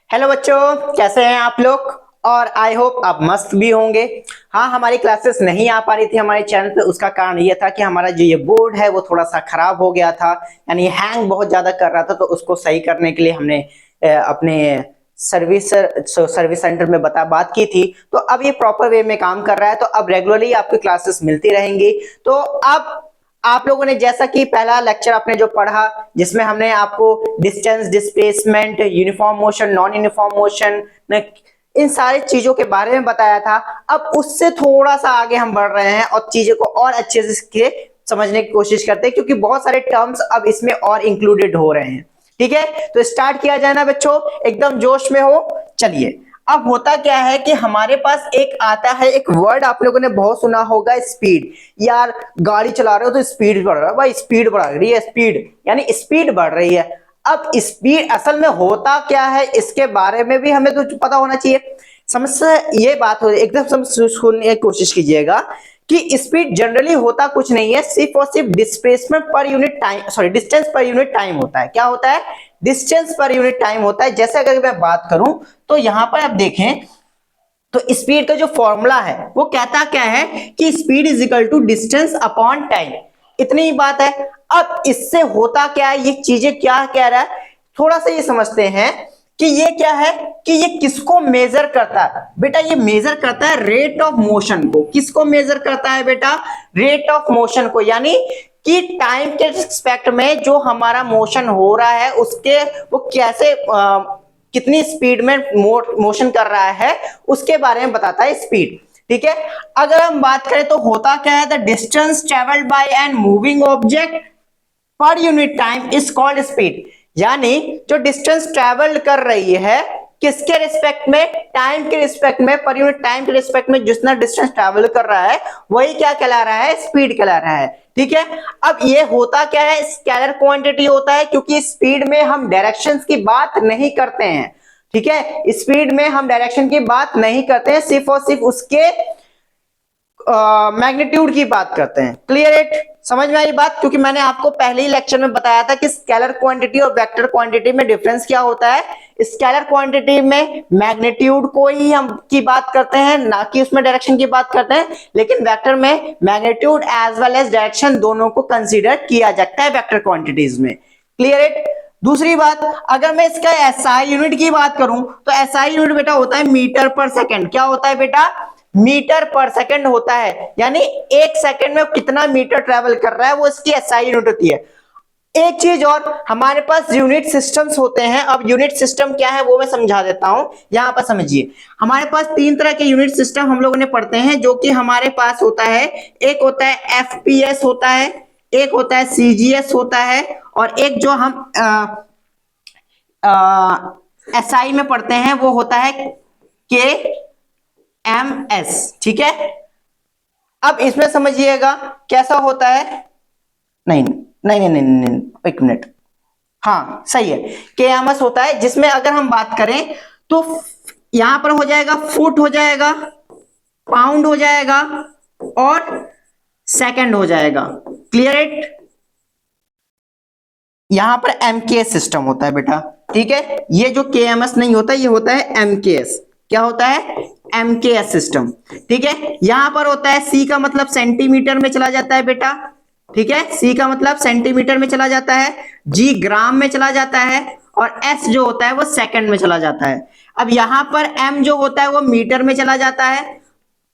Hello बच्चों, कैसे हैं आप लोग। और आई होप आप मस्त भी होंगे। हाँ, हमारी क्लासेस नहीं आ पा रही थी हमारे चैनल पे। उसका कारण ये था कि हमारा जो ये बोर्ड है वो थोड़ा सा खराब हो गया था, यानी हैंग बहुत ज्यादा कर रहा था। तो उसको सही करने के लिए हमने अपने सर्विस सेंटर में बात की थी। तो अब ये प्रॉपर वे में काम कर रहा है, तो अब रेगुलरली आपकी क्लासेस मिलती रहेंगी। तो अब आप लोगों ने जैसा कि पहला लेक्चर आपने जो पढ़ा, जिसमें हमने आपको distance, displacement, uniform motion, non uniform motion, इन सारी चीजों के बारे में बताया था। अब उससे थोड़ा सा आगे हम बढ़ रहे हैं और चीजों को और अच्छे से समझने की कोशिश करते हैं, क्योंकि बहुत सारे टर्म्स अब इसमें और इंक्लूडेड हो रहे हैं। ठीक है, तो स्टार्ट किया जाए ना बच्चों, एकदम जोश में हो। चलिए, अब होता क्या है कि हमारे पास एक आता है, एक वर्ड आप लोगों ने बहुत सुना होगा, स्पीड। यार गाड़ी चला रहे हो तो स्पीड बढ़ रहा है, भाई स्पीड बढ़ रही है, स्पीड यानी स्पीड बढ़ रही है। अब स्पीड असल में होता क्या है, इसके बारे में भी हमें तो पता होना चाहिए। समस्या ये बात हो, एकदम सुनने की कोशिश कीजिएगा कि स्पीड जनरली होता कुछ नहीं है, सिर्फ और सिर्फ डिस्प्लेसमेंट पर यूनिट टाइम, सॉरी डिस्टेंस पर यूनिट टाइम होता है। क्या होता है? डिस्टेंस पर यूनिट टाइम होता है। जैसे अगर मैं बात करूं तो यहां पर आप देखें तो स्पीड का जो फॉर्मूला है वो कहता क्या है कि speed is equal to distance upon time. इतनी ही बात है। अब इससे होता क्या है, ये चीजें क्या कह रहा है, थोड़ा सा ये समझते हैं कि ये क्या है, कि ये किसको मेजर करता है। बेटा ये मेजर करता है रेट ऑफ मोशन को। किसको मेजर करता है बेटा? रेट ऑफ मोशन को, यानी कि टाइम के रिस्पेक्ट में जो हमारा मोशन हो रहा है उसके वो कैसे कितनी स्पीड में मोशन कर रहा है, उसके बारे में बताता है स्पीड। ठीक है, अगर हम बात करें तो होता क्या है, the distance travelled by an moving object पर unit time is called speed. यानी जो डिस्टेंस ट्रेवल कर रही है किसके रिस्पेक्ट में? टाइम के रिस्पेक्ट में, पर यूनिट टाइम के रिस्पेक्ट में जितना डिस्टेंस ट्रेवल कर रहा है वही क्या कहला रहा है? स्पीड कहला रहा है। ठीक है, अब ये होता क्या है, स्केलर क्वांटिटी होता है, क्योंकि स्पीड में हम डायरेक्शंस की बात नहीं करते हैं। ठीक है, स्पीड में हम डायरेक्शन की बात नहीं करते हैं, सिर्फ और सिर्फ उसके मैग्नीट्यूड की बात करते हैं। Clear it? समझ में आई बात? क्योंकि मैंने आपको पहले ही लेक्चर में बताया था कि स्केलर क्वांटिटी और वेक्टर क्वांटिटी में डिफरेंस क्या होता है। स्केलर क्वांटिटी में मैग्नीट्यूड को ही हम की बात करते हैं, ना कि उसमें डायरेक्शन की बात करते हैं। लेकिन वेक्टर में magnitude as well as direction दोनों को कंसीडर किया जाता है वेक्टर क्वांटिटीज में। Clear it? दूसरी बात, अगर मैं इसका एसआई यूनिट की बात करूं तो एसआई यूनिट बेटा होता है मीटर पर सेकंड। क्या होता है बेटा? मीटर पर सेकंड होता है, यानी एक सेकंड में कितना मीटर ट्रेवल कर रहा है वो इसकी एसआई यूनिट होती है। एक चीज और, हमारे पास यूनिट सिस्टम्स होते हैं। अब यूनिट सिस्टम क्या है वो मैं समझा देता हूं, यहां पर समझिए। हमारे पास तीन तरह के यूनिट सिस्टम हम लोगों ने पढ़ते हैं, जो कि हमारे पास होता है। एक होता है एफपीएस होता है, एक होता है सीजीएस होता है, और एक जो हम एसआई में पढ़ते हैं वो होता है के एम एस। ठीक है, अब इसमें समझिएगा कैसा होता है। नहीं नहीं नहीं नहीं, नहीं, नहीं, एक मिनट। हाँ सही है, के एम एस होता है, जिसमें अगर हम बात करें तो यहां पर हो जाएगा फुट, हो जाएगा पाउंड, हो जाएगा और सेकंड हो जाएगा। Clear it? यहां पर एमकेएस सिस्टम होता है बेटा। ठीक है, ये जो केएमएस नहीं होता, ये होता है एमकेएस। क्या होता है? MKS system. ठीक है, यहां पर होता है सी का मतलब सेंटीमीटर में चला जाता है बेटा। ठीक है, सी का मतलब सेंटीमीटर में चला जाता है, जी ग्राम में चला जाता है, और एस जो होता है वो सेकंड में चला जाता है। अब यहां पर एम जो होता है वो मीटर में चला जाता है,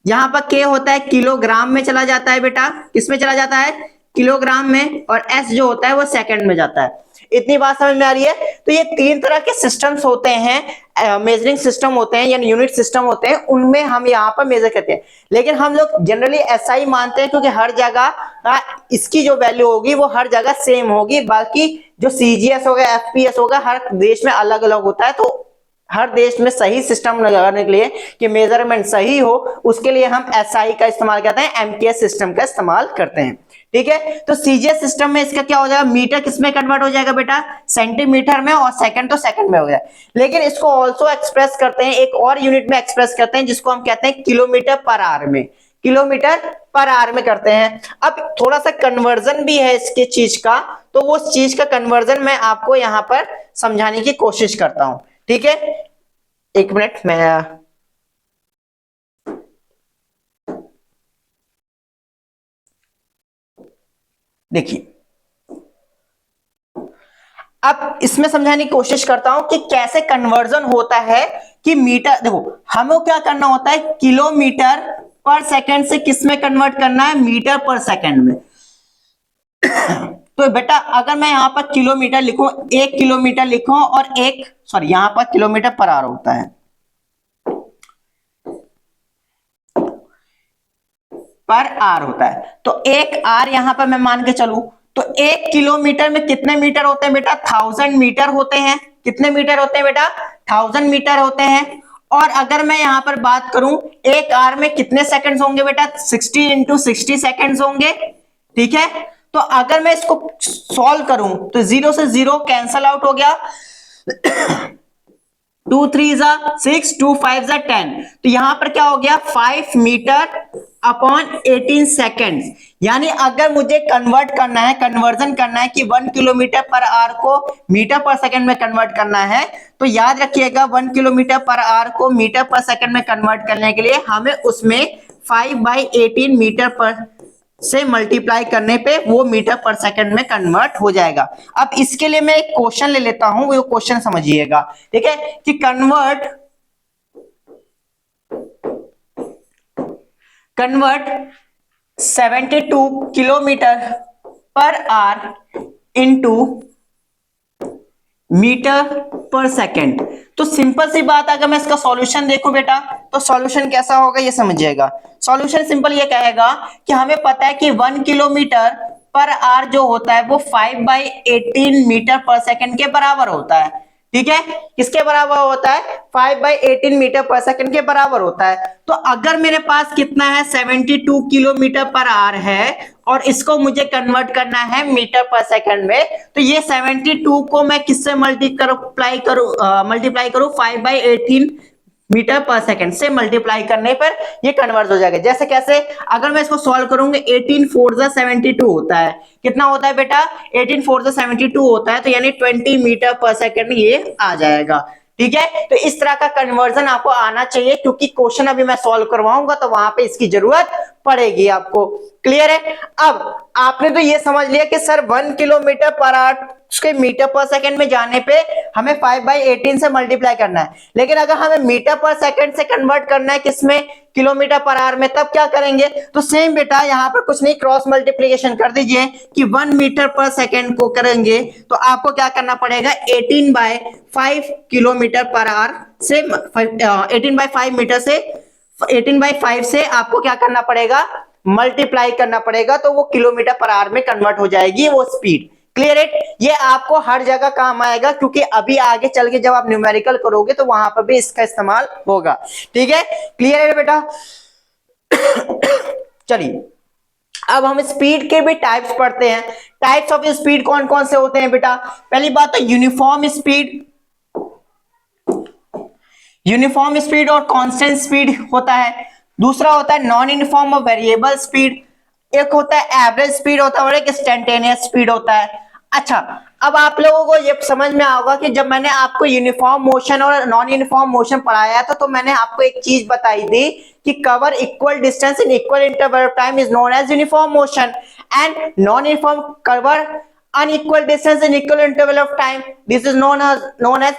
यहां पर के होता है किलोग्राम में चला जाता है बेटा। किसमें चला जाता है? किलोग्राम में। और एस जो होता है वो सेकंड में जाता है। इतनी बात समझ में आ रही है? तो ये तीन तरह के सिस्टम्स होते हैं, मेजरिंग सिस्टम होते हैं, यानी यूनिट सिस्टम होते हैं, उनमें हम यहाँ पर मेजर करते हैं। लेकिन हम लोग जनरली ऐसा ही मानते हैं, क्योंकि हर जगह इसकी जो वैल्यू होगी वो हर जगह सेम होगी। बाकी जो सीजीएस होगा, एफपीएस होगा, हर देश में अलग अलग होता है। तो हर देश में सही सिस्टम लगाने के लिए कि मेजरमेंट सही हो, उसके लिए हम एसआई का इस्तेमाल करते हैं, एमकेएस सिस्टम का इस्तेमाल करते हैं। ठीक है, तो सीजीएस सिस्टम में इसका क्या हो जाएगा, मीटर किसमें कन्वर्ट हो जाएगा बेटा? सेंटीमीटर में, और सेकंड तो सेकंड में हो गया। लेकिन इसको ऑल्सो एक्सप्रेस करते हैं, एक और यूनिट में एक्सप्रेस करते हैं, जिसको हम कहते हैं किलोमीटर पर आवर में। किलोमीटर पर आवर में करते हैं। अब थोड़ा सा कन्वर्जन भी है इसके चीज का, तो वो चीज का कन्वर्जन मैं आपको यहां पर समझाने की कोशिश करता हूं। ठीक है, एक मिनट मैं देखिए, अब इसमें समझाने की कोशिश करता हूं कि कैसे कन्वर्जन होता है कि मीटर, देखो हमें क्या करना होता है, किलोमीटर पर सेकंड से किस में कन्वर्ट करना है, मीटर पर सेकंड में। तो बेटा अगर मैं यहां पर किलोमीटर लिखूं, 1 किलोमीटर लिखूं और एक, सॉरी यहां पर किलोमीटर पर आवर होता है, पर आर होता है, तो एक आर यहां पर मैं मान के चलूं तो 1 किलोमीटर में कितने मीटर होते हैं बेटा, 1000 मीटर होते हैं। कितने मीटर होते हैं बेटा, 1000 मीटर होते हैं। और अगर मैं यहां पर बात करूं, एक आर में कितने सेकंड्स होंगे बेटा, 60 इंटू 60 सेकेंड्स होंगे। ठीक है, तो अगर मैं इसको सॉल्व करूं तो 0 से 0 कैंसल आउट हो गया, 2 3 6, 2 5 10, तो यहां पर क्या हो गया, 5 मीटर अपॉन 18 सेकेंड। यानी अगर मुझे कन्वर्ट करना है, कन्वर्जन करना है कि 1 किलोमीटर पर आवर को मीटर पर सेकंड में कन्वर्ट करना है, तो याद रखिएगा 1 किलोमीटर पर आवर को मीटर पर सेकंड में कन्वर्ट करने के लिए हमें उसमें 5/18 मीटर पर से मल्टीप्लाई करने पे वो मीटर पर सेकंड में कन्वर्ट हो जाएगा। अब इसके लिए मैं एक क्वेश्चन ले लेता हूं, वो क्वेश्चन समझिएगा। ठीक है, कि convert 72 kilometre per hour into metre per second. तो सिंपल सी बात, अगर मैं इसका सॉल्यूशन देखूं बेटा, तो सॉल्यूशन कैसा होगा ये समझिएगा। सॉल्यूशन सिंपल ये कहेगा कि हमें पता है कि 1 किलोमीटर पर आवर जो होता है वो 5/18 मीटर पर सेकंड के बराबर होता है। ठीक है, किसके बराबर होता है, 5/18 मीटर पर सेकंड के बराबर होता है। तो अगर मेरे पास कितना है, 72 किलोमीटर पर आवर है और इसको मुझे कन्वर्ट करना है मीटर पर सेकंड में, तो ये 72 को मैं किससे मल्टीप्लाई करूं 5/18 मीटर पर सेकंड से मल्टीप्लाई करने पर ये कन्वर्ट हो जाएगा। जैसे कैसे, अगर मैं इसको सॉल्व करूंगा, 18 4 72 होता है, कितना होता है बेटा, 18 4 72 होता है, तो यानी 20 मीटर पर सेकंड ये आ जाएगा। ठीक है, तो इस तरह का कन्वर्जन आपको आना चाहिए, क्योंकि क्वेश्चन अभी मैं सॉल्व करवाऊंगा तो वहां पे इसकी जरूरत पड़ेगी आपको। क्लियर है। अब आपने तो ये समझ लिया कि सर 1 किलोमीटर पर आवर उसके मीटर पर सेकंड में जाने पे हमें 5/18 से मल्टीप्लाई करना है, लेकिन अगर हमें मीटर पर सेकंड से कन्वर्ट करना है किसमें, किलोमीटर पर आवर में, तब क्या करेंगे, तो सेम बेटा यहां पर कुछ नहीं, क्रॉस मल्टीप्लीकेशन कर दीजिए कि 1 मीटर पर सेकंड को करेंगे तो आपको क्या करना पड़ेगा, 18/5 किलोमीटर पर आवर से 18/5 मीटर से 18/5 से आपको क्या करना पड़ेगा, मल्टीप्लाई करना पड़ेगा, तो वो किलोमीटर पर आवर में कन्वर्ट हो जाएगी वो स्पीड। क्लियर है, ये आपको हर जगह काम आएगा, क्योंकि अभी आगे चल के जब आप न्यूमेरिकल करोगे तो वहां पर भी इसका इस्तेमाल होगा। ठीक है, क्लियर है बेटा। चलिए अब हम स्पीड के भी टाइप्स पढ़ते हैं। टाइप्स ऑफ स्पीड कौन कौन से होते हैं बेटा, पहली बात तो यूनिफॉर्म स्पीड, यूनिफॉर्म स्पीड और कांस्टेंट स्पीड होता है। दूसरा होता है नॉन यूनिफॉर्म और वेरिएबल स्पीड। एक होता है एवरेज स्पीड होता है और एक इंस्टेंटेनियस स्पीड होता है। अच्छा, अब आप लोगों को ये समझ में आएगा कि जब मैंने आपको यूनिफॉर्म मोशन और नॉन यूनिफॉर्म मोशन पढ़ाया था, तो मैंने आपको एक चीज बताई थी कि cover equal distance in equal interval of time is known as uniform motion, and non uniform cover unequal distance in equal interval of time, this is known as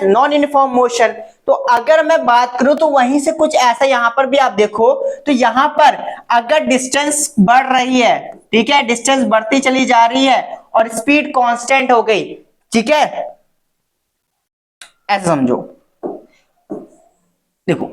non uniform motion। तो अगर मैं बात करूं तो वहीं से कुछ ऐसा यहां पर भी आप देखो, तो यहां पर अगर डिस्टेंस बढ़ रही है, ठीक है, डिस्टेंस बढ़ती चली जा रही है और स्पीड कांस्टेंट हो गई, ठीक है, ऐसा समझो। देखो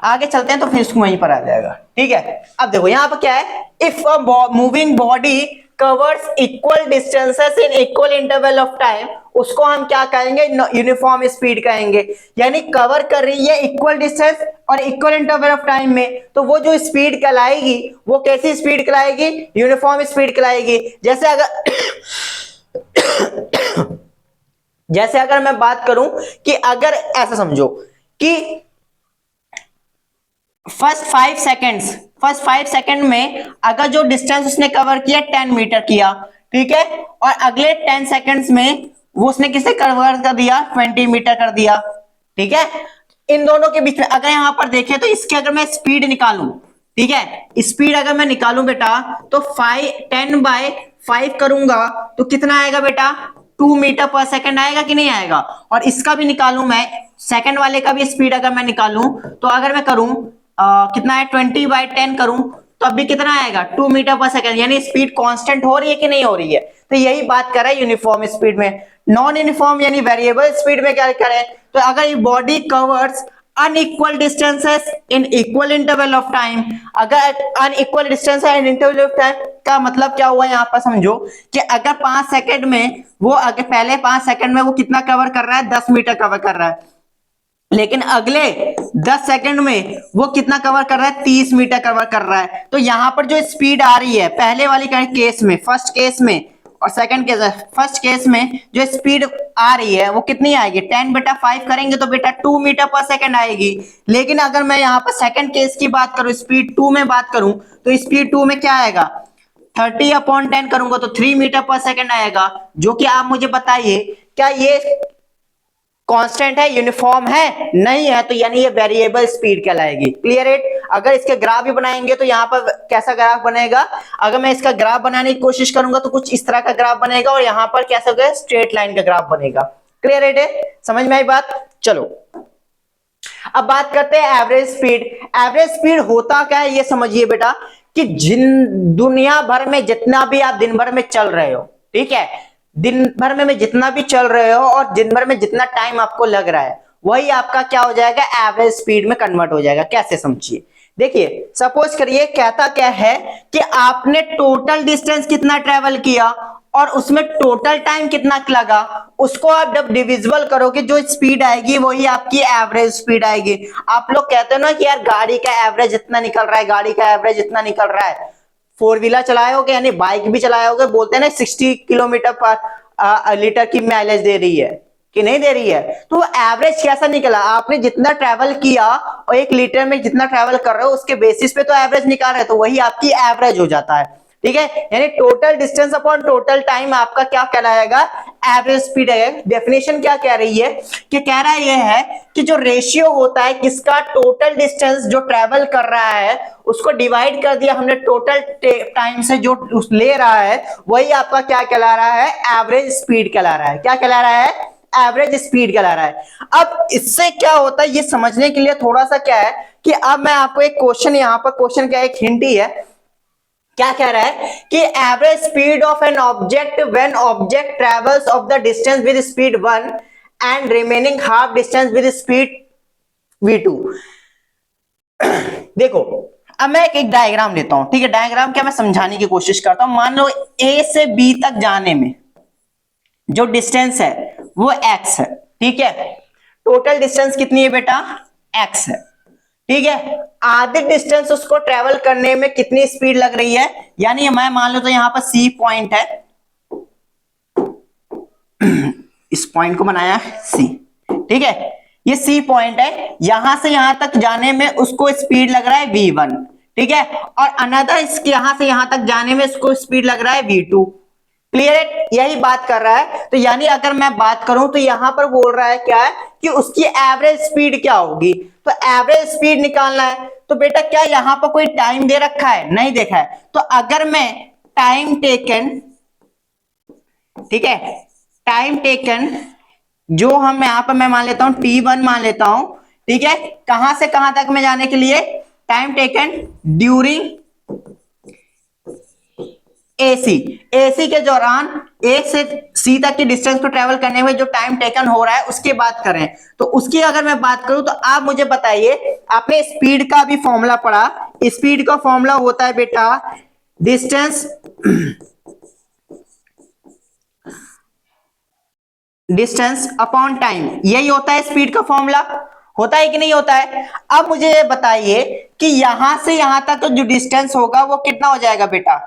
आगे चलते हैं तो फिर इसको वहीं पर आ जाएगा। ठीक है, अब देखो यहां पर क्या है, if a moving body covers equal distances in equal interval of time, उसको हम क्या कहेंगे, यूनिफॉर्म स्पीड कहेंगे। यानी कवर कर रही है इक्वल डिस्टेंस और इक्वल इंटरवल ऑफ टाइम में, तो वो जो स्पीड कहलाएगी वो कैसी स्पीड कहलाएगी, यूनिफॉर्म स्पीड कहलाएगी। जैसे अगर मैं बात करूं कि अगर ऐसा समझो कि फर्स्ट 5 सेकंड में अगर जो डिस्टेंस उसने कवर किया 10 मीटर किया, ठीक है, और अगले 10 सेकंड्स में वो उसने किसे कवर कर दिया, 20 मीटर कर दिया। ठीक है, इन दोनों के बीच में अगर यहाँ पर देखें तो इसके अगर मैं स्पीड निकालूं, ठीक है, स्पीड अगर मैं निकालूं बेटा तो 10/5 करूंगा तो कितना आएगा बेटा, 2 मीटर पर सेकंड आएगा कि नहीं आएगा। और इसका भी निकालूं मैं, सेकंड वाले का भी स्पीड अगर मैं निकालूं तो अगर मैं करूं कितना है 20/10 करूं तो अभी कितना आएगा 2 मीटर पर सेकंड, यानी स्पीड कांस्टेंट हो रही है कि नहीं हो रही है। तो यही बात कर रहा है यूनिफॉर्म स्पीड में। नॉन यूनिफॉर्म यानी वेरिएबल स्पीड में क्या करें, तो अगर body covers unequal distances in equal interval of time, अगर अनइक्वल डिस्टेंस है इन इंटरवल ऑफ टाइम का मतलब क्या हुआ यहाँ पर समझो कि अगर 5 सेकंड में वो अगर पहले 5 सेकंड में वो कितना कवर कर रहा है 10 मीटर कवर कर रहा है, लेकिन अगले 10 सेकंड में वो कितना कवर कर रहा है 30 मीटर कवर कर रहा है। तो यहां पर जो स्पीड आ रही है पहले वाली केस में, फर्स्ट केस में और सेकंड केस, फर्स्ट केस में जो स्पीड आ रही है वो कितनी आएगी 10/5 करेंगे तो बेटा 2 मीटर पर सेकंड आएगी। लेकिन अगर मैं यहाँ पर सेकंड केस की बात करूं, स्पीड 2 में बात करूं तो स्पीड 2 में क्या आएगा 30/10 करूंगा तो 3 मीटर पर सेकंड आएगा। जो कि आप मुझे बताइए क्या ये कांस्टेंट है, यूनिफॉर्म है, नहीं है, तो यानी ये वेरिएबल स्पीड कहलाएगी। Clear it. अगर इसके ग्राफ भी बनाएंगे तो यहाँ पर कैसा ग्राफ बनेगा, अगर मैं इसका ग्राफ बनाने की कोशिश करूंगा तो कुछ इस तरह का ग्राफ बनेगा और यहाँ पर कैसा होगा स्ट्रेट लाइन का ग्राफ बनेगा। क्लियर इट है, समझ में आई बात। चलो अब बात करते हैं एवरेज स्पीड। एवरेज स्पीड होता क्या है ये समझिए बेटा, कि जिन दुनिया भर में जितना भी आप दिन भर में चल रहे हो, ठीक है, दिन भर में जितना भी चल रहे हो और दिन भर में जितना टाइम आपको लग रहा है वही आपका क्या हो जाएगा एवरेज स्पीड में कन्वर्ट हो जाएगा। कैसे समझिए, देखिए सपोज करिए कहता क्या है कि आपने टोटल डिस्टेंस कितना ट्रेवल किया और उसमें टोटल टाइम कितना लगा, उसको आप जब डिविजिबल करोगे जो स्पीड आएगी वही आपकी एवरेज स्पीड आएगी। आप लोग कहते हो ना कि यार गाड़ी का एवरेज इतना निकल रहा है, गाड़ी का एवरेज इतना निकल रहा है, फोर व्हीलर चलाए होगे यानी बाइक भी चलाए होगे, बोलते हैं ना 60 किलोमीटर पर लीटर की माइलेज दे रही है कि नहीं दे रही है। तो एवरेज कैसा निकला, आपने जितना ट्रैवल किया और 1 लीटर में जितना ट्रैवल कर रहे हो उसके बेसिस पे तो एवरेज निकाल रहे हो, तो वही आपकी एवरेज हो जाता है। ठीक है, यानी total distance upon total time आपका क्या कहलाएगा एवरेज स्पीड है। डेफिनेशन क्या कह रही है कि कह रहा है ये है कि जो रेशियो होता है किसका, टोटल डिस्टेंस जो ट्रेवल कर रहा है उसको डिवाइड कर दिया हमने टोटल टाइम से जो ले रहा है, वही आपका क्या कहला रहा है एवरेज स्पीड कहला रहा है। क्या कहला रहा है एवरेज स्पीड कहला रहा है। अब इससे क्या होता है ये समझने के लिए थोड़ा सा क्या है कि अब मैं आपको एक क्वेश्चन, यहां पर क्वेश्चन क्या एक हिंट ही है, क्या कह रहा है कि average speed of an object when object travels of the distance with speed 1 and remaining half distance with speed v2। देखो अब मैं एक डायग्राम लेता हूं, ठीक है, डायग्राम क्या मैं समझाने की कोशिश करता हूं। मान लो a से b तक जाने में जो डिस्टेंस है वो x है, ठीक है, टोटल डिस्टेंस कितनी है बेटा x है, ठीक है, आधे डिस्टेंस उसको ट्रेवल करने में कितनी स्पीड लग रही है, यानी मैं मान लो तो यहां पर C पॉइंट है, इस पॉइंट को बनाया C, ठीक है, ये C पॉइंट है, यहां से यहां तक जाने में उसको स्पीड लग रहा है v1, ठीक है, और अनदर इसके यहां से यहां तक जाने में उसको स्पीड लग रहा है v2। क्लियर है, यही बात कर रहा है। तो यानी अगर मैं बात करूं तो यहां पर बोल रहा है क्या है कि उसकी एवरेज स्पीड क्या होगी, तो एवरेज स्पीड निकालना है। तो बेटा क्या यहां पर कोई टाइम दे रखा है, नहीं देखा है, तो अगर मैं टाइम टेकन, ठीक है, टाइम टेकन जो हम यहां पर मैं मान लेता हूं t1 मान लेता हूं, ठीक है, कहां से कहां तक में जाने के लिए, टाइम टेकन ड्यूरिंग एसी के दौरान ए से सी तक की डिस्टेंस को ट्रेवल करने में जो टाइम टेकन हो रहा है उसकी बात करें, तो उसकी अगर मैं बात करूं तो आप मुझे बताइए, आपने स्पीड का भी फॉर्मूला पढ़ा, स्पीड का फॉर्मूला होता है बेटा डिस्टेंस अपॉन टाइम, यही होता है स्पीड का फॉर्मूला, होता है कि नहीं होता है। अब मुझे ये बताइए कि यहां से यहां तक जो डिस्टेंस होगा वो कितना हो जाएगा बेटा,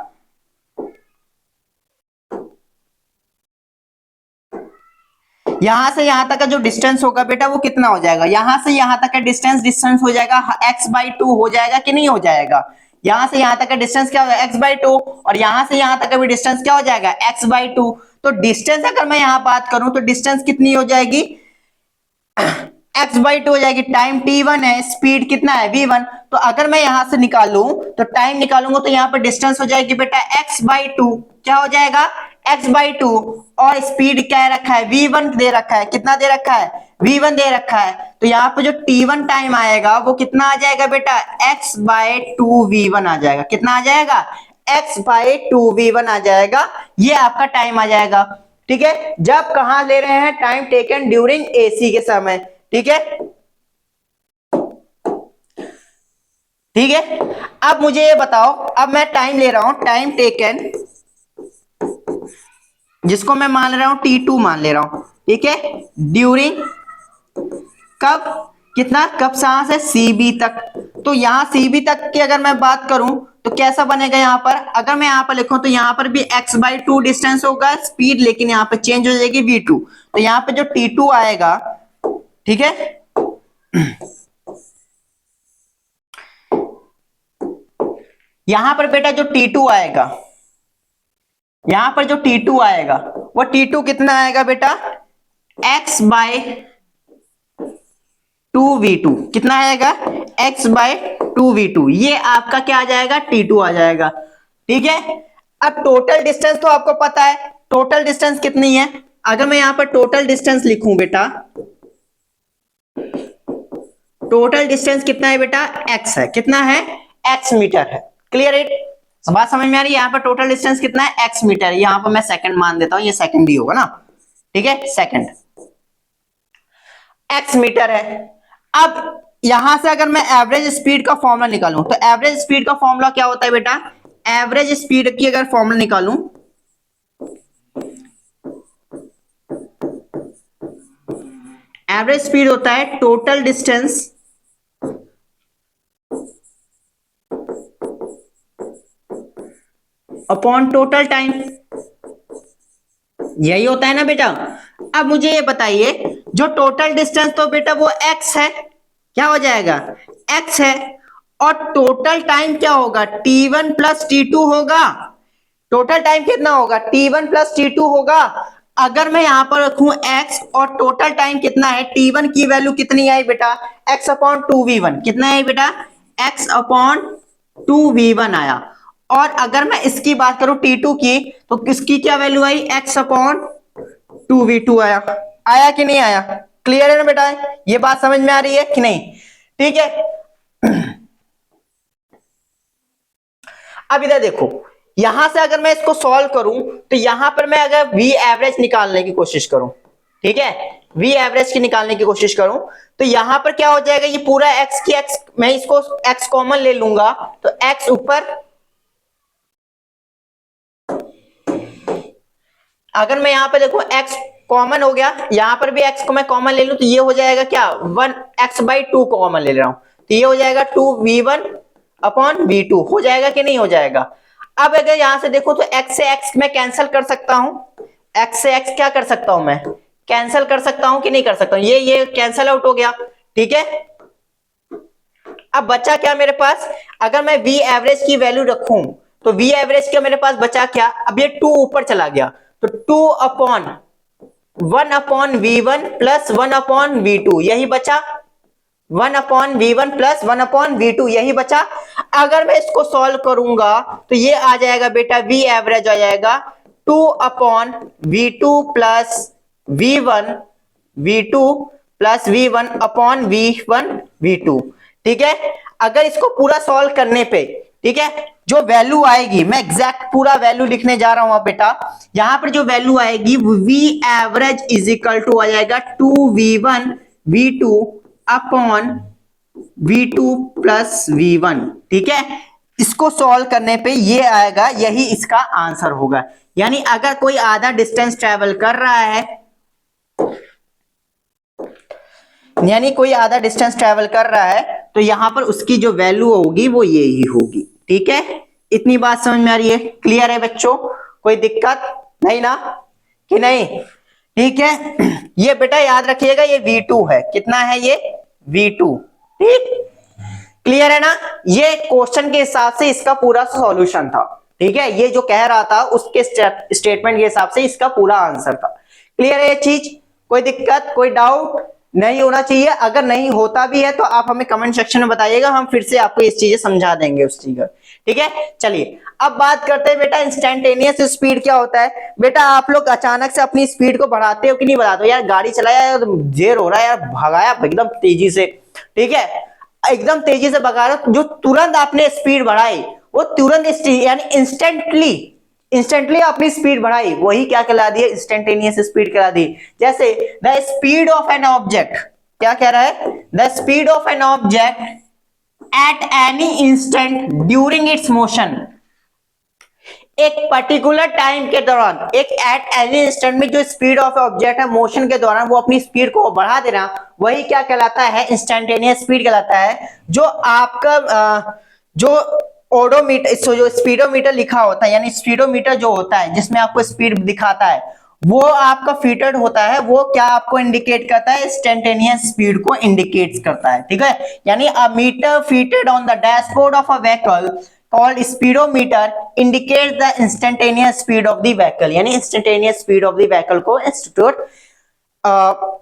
यहां से यहां तक का जो डिस्टेंस होगा बेटा वो कितना हो जाएगा, यहां से यहां तक का डिस्टेंस हो जाएगा x/2 हो जाएगा कि नहीं हो जाएगा, यहां से यहां तक का डिस्टेंस क्या होगा x/2 और यहां से यहां तक का भी डिस्टेंस क्या हो जाएगा x/2। तो डिस्टेंस अगर मैं यहां बात करूं तो डिस्टेंस कितनी हो जाएगी x/2 हो जाएगी। टाइम t1 है, स्पीड कितना है v1। तो अगर मैं यहां से निकालूं तो टाइम निकालूंगा तो यहां पर डिस्टेंस हो जाएगी बेटा x/2। क्या हो जाएगा x/2। और स्पीड क्या रखा है v1 दे रखा है। कितना दे रखा है v1 दे रखा है। तो यहाँ पे जो t1 टाइम आएगा वो कितना आ जाएगा बेटा x/2v1 आ जाएगा। कितना आ जाएगा x/2v1 आ जाएगा। ये आपका टाइम आ जाएगा। ठीक है, जब कहां ले रहे हैं टाइम टेकन ड्यूरिंग एसी के समय। ठीक है, ठीक है। अब मुझे ये बताओ, अब मैं टाइम ले रहा हूं, टाइम टेकन जिसको मैं मान रहा हूं t2 मान ले रहा हूं। ठीक है, ड्यूरिंग कब, कितना, कब कहां से cb तक। तो यहां cb तक की अगर मैं बात करूं तो कैसा बनेगा यहां पर, अगर मैं यहां पर लिखूं तो यहां पर भी x/2 डिस्टेंस होगा स्पीड, लेकिन यहां पर चेंज हो जाएगी v2। तो यहां पर जो t2 आएगा, ठीक है, यहां पर बेटा जो t2 आएगा, यहां पर जो t2 आएगा वो t2 कितना आएगा बेटा x/2v2। कितना आएगा x/2v2। ये आपका क्या आ जाएगा t2 आ जाएगा। ठीक है, अब टोटल डिस्टेंस तो आपको पता है, टोटल डिस्टेंस कितनी है। अगर मैं यहां पर टोटल डिस्टेंस लिखूं बेटा, टोटल डिस्टेंस कितना है बेटा x है। कितना है x मीटर है। क्लियर है, बात समझ में आ रही है। यहाँ पर टोटल डिस्टेंस कितना है x मीटर। यहाँ पर मैं सेकंड मान देता हूं, ये सेकंड ही होगा ना। ठीक है, सेकंड x मीटर है। अब यहां से अगर मैं एवरेज स्पीड का फॉर्मूला निकालूं तो एवरेज स्पीड का फॉर्मूला क्या होता है बेटा, एवरेज स्पीड की अगर फॉर्मूला निकालूं, एवरेज स्पीड होता है total distance upon total time. यही होता है ना बेटा। अब मुझे ये बताइए, जो टोटल डिस्टेंस तो बेटा वो x है, क्या हो जाएगा x है, और टोटल टाइम क्या होगा t1 प्लस t2 होगा। टोटल टाइम कितना होगा t1 प्लस t2 होगा। अगर मैं यहां पर रखूं x और टोटल टाइम कितना है, t1 की वैल्यू कितनी आई बेटा x/2v1। कितना है बेटा x/2v1 आया। और अगर मैं इसकी बात करूं t2 की, तो किसकी क्या वैल्यू आई x/2v2 आया। आया कि नहीं आया। क्लियर है ना बेटा, ये बात समझ में आ रही है कि नहीं। ठीक है, अब इधर देखो, यहां से अगर मैं इसको सॉल्व करूं तो यहां पर मैं अगर v एवरेज निकालने की कोशिश करूं, ठीक है, v एवरेज की निकालने की कोशिश करूं तो यहां पर क्या हो जाएगा, ये पूरा x की x, मैं इसको x कॉमन ले लूंगा तो x ऊपर, अगर मैं यहां पर देखो x कॉमन हो गया, यहां पर भी x को मैं कॉमन ले लूं तो ये हो जाएगा क्या 1x/2 कॉमन ले रहा हूं तो ये हो जाएगा 2v1/v2 हो जाएगा कि नहीं हो जाएगा। अब अगर यहां से देखो तो x से x मैं कैंसिल कर सकता हूं, x से x क्या कर सकता हूं मैं कैंसिल कर सकता हूं कि नहीं कर सकता हूं, ये कैंसिल आउट हो गया। ठीक है, अब बचा क्या मेरे पास, अगर मैं v एवरेज की वैल्यू रखूं तो v एवरेज का मेरे पास बचा क्या, अब ये 2 ऊपर चला गया तो 2/1/v1 प्लस 1/v2 यही बचा, 1/v1 प्लस 1/v2 यही बचा। अगर मैं इसको सॉल्व करूंगा तो ये आ जाएगा बेटा v एवरेज आ जाएगा 2/v2 plus v1 plus v1/v1 ठीक है। अगर इसको पूरा सॉल्व करने पे, ठीक है, जो वैल्यू आएगी, मैं एग्जैक्ट पूरा वैल्यू लिखने जा रहा हूं बेटा, यहां पर जो वैल्यू आएगी v average is equal to आ जाएगा 2v1v2 upon v2 plus v1। ठीक है, इसको सॉल्व करने पे ये आएगा, यही इसका आंसर होगा। यानी अगर कोई आधा डिस्टेंस ट्रेवल कर रहा है, यानी कोई आधा डिस्टेंस ट्रेवल कर रहा है तो यहां पर उसकी जो वैल्यू होगी वो ये ही होगी। ठीक है, इतनी बात समझ में आ रही है। क्लियर है बच्चों, कोई दिक्कत नहीं ना कि नहीं। ठीक है, ये बेटा याद रखिएगा ये v2 है। कितना है ये v2। ठीक, क्लियर है ना। ये क्वेश्चन के हिसाब से इसका पूरा सॉल्यूशन था। ठीक है, ये जो कह रहा था उसके स्टेटमेंट के हिसाब से इसका पूरा आंसर था। क्लियर है ये चीज, कोई दिक्कत कोई डाउट नहीं होना चाहिए। अगर नहीं होता भी है तो आप हमें कमेंट सेक्शन में बताइएगा, हम फिर से आपको इस चीजें समझा देंगे उस चीज का। ठीक है, चलिए अब बात करते हैं बेटा इंस्टेंटेनियस स्पीड क्या होता है। बेटा आप लोग अचानक से अपनी स्पीड को बढ़ाते हो कि नहीं बढ़ाते हो? यार गाड़ी चलाया यार, देर हो रहा है यार, भगाया एकदम तेजी से, ठीक है, एकदम तेजी से भगा रहे हो, जो तुरंत आपने स्पीड बढ़ाई वो तुरंत यानी इंस्टेंटली अपनी स्पीड बढ़ाई, वही क्या कहला दी है? इंस्टेंटेनियस स्पीड कहला दी। जैसे the speed of an object, क्या कह रहा है? The speed of an object at any instant during its motion, एक पर्टिकुलर टाइम के दौरान, एक एट एनी इंस्टेंट में जो स्पीड ऑफ ऑब्जेक्ट है मोशन के दौरान वो अपनी स्पीड को बढ़ा देना, वही क्या कहलाता है? इंस्टेंटेनियस स्पीड कहलाता है। जो आपका जो ओडोमीटर, जो स्पीडोमीटर लिखा होता है, यानी स्पीडोमीटर जो होता है जिसमें आपको स्पीड दिखाता है, वो आपका फिटेड होता है, वो क्या आपको इंडिकेट करता है? इंस्टेंटेनियस स्पीड को इंडिकेट करता है। ठीक है, यानी a meter fitted on the dashboard of a vehicle called speedometer indicates the instantaneous speed of the vehicle, यानी instantaneous speed of the vehicle को इंस्टीट्यूट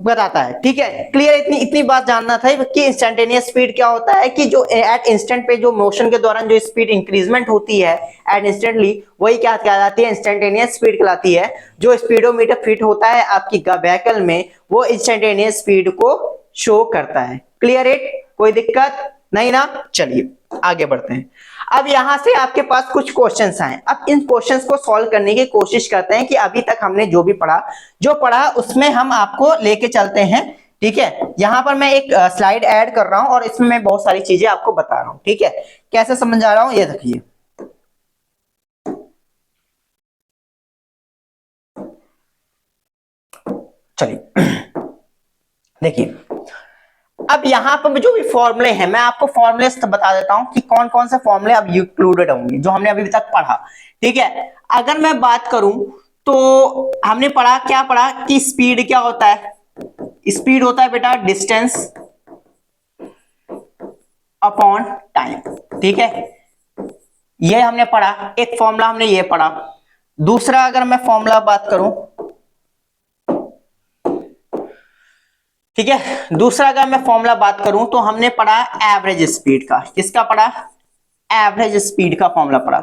बताता है। ठीक है, क्लियर? इतनी इतनी बात जानना था कि इंस्टेंटेनियस स्पीड क्या होता है, कि जो एट इंस्टेंट पे जो मोशन के दौरान जो स्पीड इंक्रीजमेंट होती है एट इंस्टेंटली, वही क्या कहलाती है? इंस्टेंटेनियस स्पीड कहलाती है। जो स्पीडोमीटर फिट होता है आपकी व्हीकल में, वो इंस्टेंटेनियस स्पीड को शो करता है। Clear it? कोई दिक्कत नहीं ना? चलिए आगे बढ़ते हैं। अब यहां से आपके पास कुछ क्वेश्चंस आए, अब इन क्वेश्चंस को सॉल्व करने की कोशिश करते हैं कि अभी तक हमने जो भी पढ़ा उसमें हम आपको लेके चलते हैं। ठीक है, यहां पर मैं एक स्लाइड ऐड कर रहा हूं और इसमें मैं बहुत सारी चीजें आपको बता रहा हूं। ठीक है, कैसे समझा रहा हूं ये देखिए। चलिए देखिए, अब यहां पर जो भी फॉर्मूले हैं मैं आपको फॉर्मूले बता देता हूं कि कौन कौन से फॉर्मूले अब इंक्लूडेड होंगे जो हमने अभी तक पढ़ा। ठीक है, अगर मैं बात करूं तो हमने पढ़ा, क्या पढ़ा कि स्पीड क्या होता है? स्पीड होता है बेटा डिस्टेंस अपॉन टाइम। ठीक है, ये हमने पढ़ा, एक फॉर्मूला हमने ये पढ़ा। दूसरा अगर मैं फॉर्मूला बात करूं, ठीक है, दूसरा अगर मैं फॉर्मूला बात करूं तो हमने पढ़ा एवरेज स्पीड का। किसका पढ़ा? एवरेज स्पीड का फॉर्मूला पढ़ा।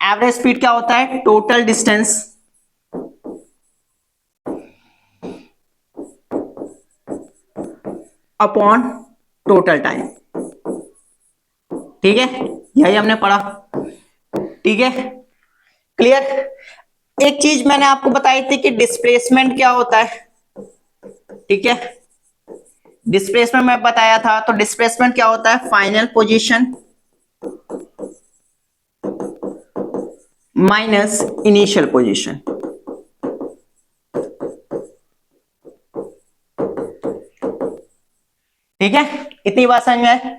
एवरेज स्पीड क्या होता है? Total distance upon total time. ठीक है, यही हमने पढ़ा। ठीक है, क्लियर? एक चीज मैंने आपको बताई थी कि डिस्प्लेसमेंट क्या होता है। ठीक है, डिस्प्लेसमेंट मैं बताया था, तो डिस्प्लेसमेंट क्या होता है? Final position minus initial position. ठीक है, इतनी बात समझ में है?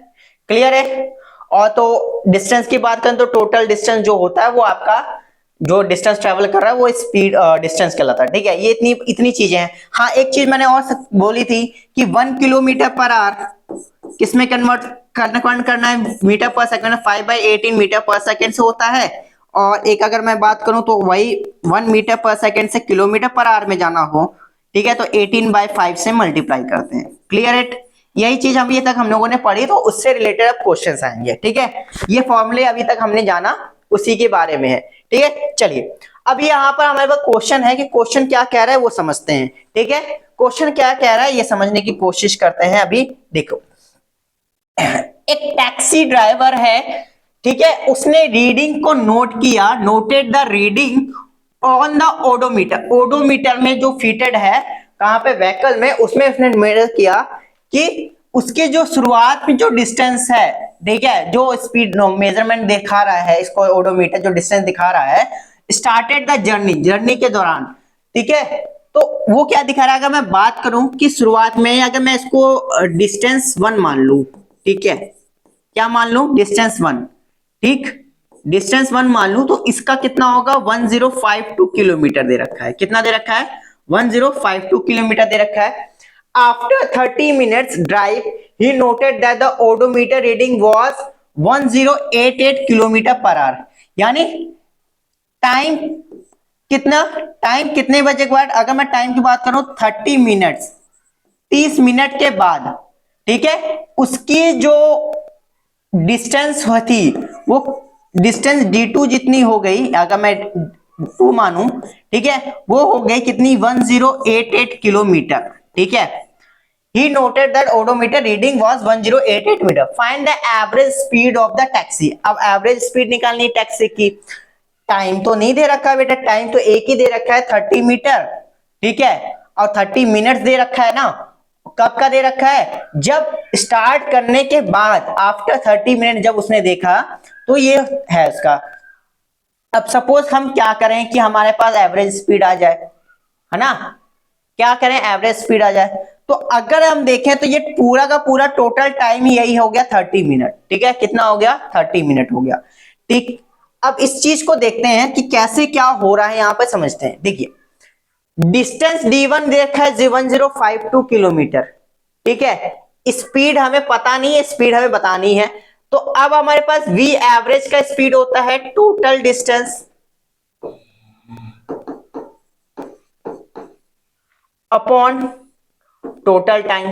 क्लियर है? और तो डिस्टेंस की बात करें तो टोटल डिस्टेंस जो होता है वो आपका जो डिस्टेंस ट्रेवल कर रहा है वो स्पीड डिस्टेंस कहलाता है। ठीक है, ये इतनी इतनी चीजें हैं। हाँ, एक चीज मैंने और बोली थी कि 1 किलोमीटर पर आवर किसमें कन्वर्ट करना है? Metre per second, 5/18 metre per second से होता है। और एक अगर मैं बात करूं तो वही 1 मीटर पर सेकंड से किलोमीटर पर आवर में जाना हो, ठीक है, तो 18/5 से मल्टीप्लाई करते हैं। Clear it? यही चीज अभी तक हम लोगों ने पढ़ी, तो उससे रिलेटेड अब क्वेश्चंस आएंगे। ठीक है, ये फॉर्मूले अभी तक हमने जाना उसी के बारे में है। ठीक है, चलिए अब यहाँ पर हमारे पास क्वेश्चन है कि क्वेश्चन क्या कह रहा है वो समझते हैं। ठीक है, क्वेश्चन क्या कह रहा है ये समझने की कोशिश करते हैं। अभी देखो, एक टैक्सी ड्राइवर है, ठीक है, उसने रीडिंग को नोट किया, noted the reading on the odometer. Odometer में जो फिटेड है कहां पे? व्हीकल में, उसमें उसने मेजर किया कि उसके जो शुरुआत में जो डिस्टेंस है, ठीक है, जो स्पीड मेजरमेंट दिखा रहा है, इसको ओडोमीटर जो डिस्टेंस दिखा रहा है, स्टार्टेड द जर्नी के दौरान। ठीक है, तो वो क्या दिखा रहा है? अगर मैं बात करूं कि शुरुआत में अगर मैं इसको डिस्टेंस 1 मान लू, ठीक है, क्या मान लू? डिस्टेंस 1। ठीक, डिस्टेंस 1 मान लू तो इसका कितना होगा? 1052 किलोमीटर दे रखा है। कितना दे रखा है? 1052 किलोमीटर दे रखा है। After 30 minutes drive he noted that the odometer reading was 1088 kilometre per our. यानी टाइम कितना टाइम, कितने बजे के बाद, अगर मैं टाइम की बात करूं 30 मिनट्स, 30 मिनट के बाद, ठीक है, उसकी जो डिस्टेंस थी वो डिस्टेंस d2 जितनी हो गई, अगर मैं 2 मानूं, ठीक है, वो हो गई कितनी 1088 किलोमीटर, ठीक है। He noted that odometer reading was 1088 metre. Find the average speed of the taxi. अब एवरेज स्पीड निकालनी है टैक्सी की। टाइम तो नहीं दे रखा है बेटा, टाइम तो एक ही दे रखा है 30 मीटर, ठीक है, और 30 मिनट्स दे रखा है ना। कब का दे रखा है, जब स्टार्ट करने के बाद, आफ्टर 30 मिनट जब उसने देखा, तो ये है उसका। अब सपोज हम क्या करें कि हमारे पास एवरेज स्पीड आ जाए, है ना, क्या करें एवरेज स्पीड आ जाए, तो अगर हम देखें तो ये पूरा का पूरा टोटल टाइम यही हो गया 30 मिनट, ठीक है, कितना हो गया 30 मिनट हो गया, ठीक। अब इस चीज को देखते हैं कि कैसे क्या हो रहा है, यहां पर समझते हैं। देखिए डिस्टेंस d1 देखा है 1052 किलोमीटर, ठीक है, स्पीड हमें पता नहीं है, स्पीड हमें बतानी है, तो अब हमारे पास v एवरेज का स्पीड होता है total distance upon total time.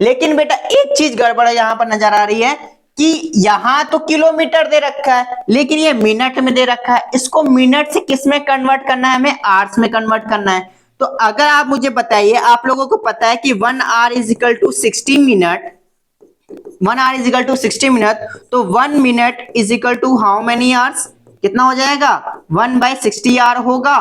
लेकिन बेटा एक चीज गड़बड़ यहां पर नजर आ रही है कि यहां तो किलोमीटर दे रखा है, लेकिन ये मिनट में दे रखा है। इसको मिनट से किस में कन्वर्ट करना है, हमें आवर्स में कन्वर्ट करना है। तो अगर आप मुझे बताइए, आप लोगों को पता है कि 1 hour is equal to 60 minute, 1 hour is equal to 60 minute, तो 1 minute is equal to how many hours, कितना हो जाएगा 1/60 आवर होगा